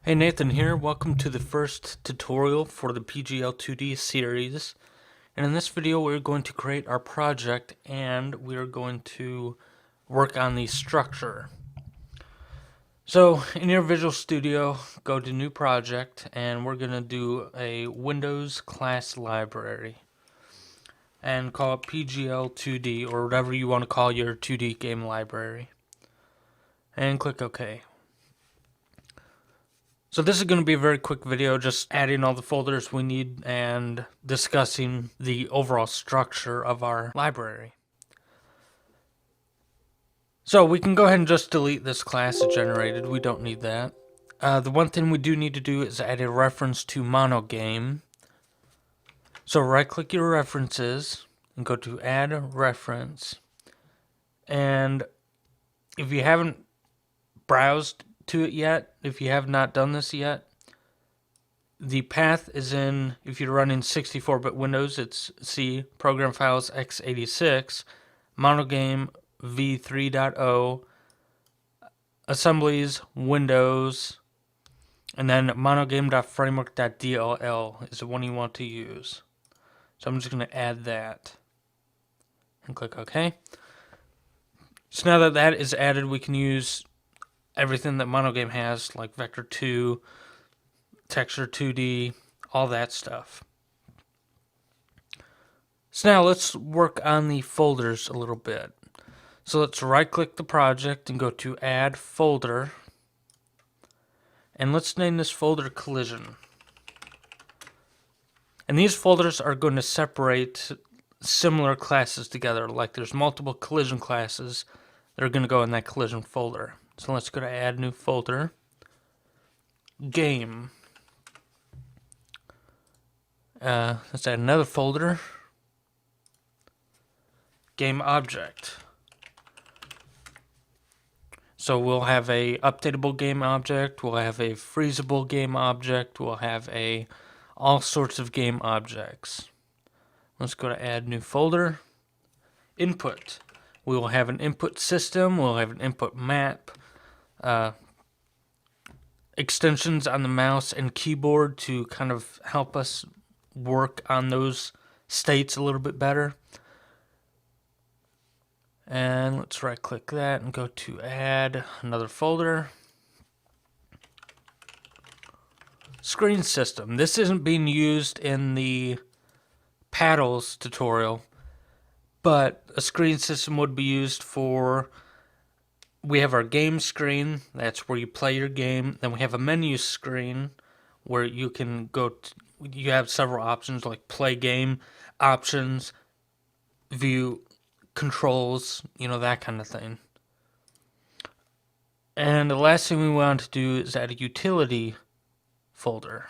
Hey, Nathan here. Welcome to the first tutorial for the PGL2D series. And in this video we're going to create our project and we're going to work on the structure. So in your Visual Studio, go to New Project and we're going to do a Windows class library. And call it PGL2D or whatever you want to call your 2D game library. And click OK. So this is going to be a very quick video, just adding all the folders we need and discussing the overall structure of our library. So we can go ahead and just delete this class it generated. We don't need that. The one thing we do need to do is add a reference to monogame. So right click your references and go to add reference. And if you haven't browsed to it yet, if you have not done this yet, the path is in, if you're running 64-bit Windows, it's C, Program Files x86, Monogame v3.0, Assemblies, Windows, and then monogame.framework.dll is the one you want to use. So I'm just going to add that and click OK. So now that that is added, we can use everything that Monogame has, like Vector 2, Texture 2D, all that stuff. So now let's work on the folders a little bit. So let's right-click the project and go to Add Folder. And let's name this folder Collision. And these folders are going to separate similar classes together. Like there's multiple collision classes that are going to go in that collision folder. So let's go to Add New Folder. Game. Let's add another folder. Game Object. So we'll have a updatable game object, we'll have a freezable game object, we'll have all sorts of game objects. Let's go to Add New Folder. Input. We will have an input system, we'll have an input map, extensions on the mouse and keyboard to kind of help us work on those states a little bit better. And let's right click that and go to add another folder. Screen system. This isn't being used in the paddles tutorial, but a screen system would be used for, we have our game screen, that's where you play your game. Then we have a menu screen where you can go you have several options like play game, options, view, controls, that kind of thing. And the last thing we want to do is add a utility folder.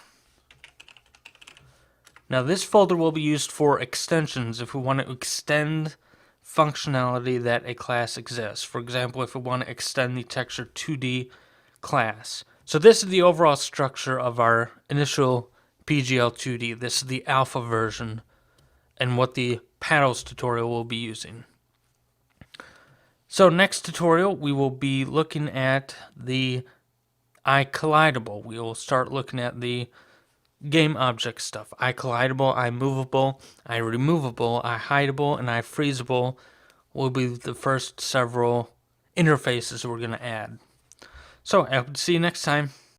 Now this folder will be used for extensions if we want to extend functionality that a class exists. For example, if we want to extend the Texture 2D class. So this is the overall structure of our initial PGL2D. This is the alpha version and what the paddles tutorial will be using. So next tutorial we will be looking at the iCollidable. We will start looking at the game object stuff. iCollidable, iMovable, iRemovable, iHideable, and iFreezable will be the first several interfaces we're going to add. So I'll see you next time.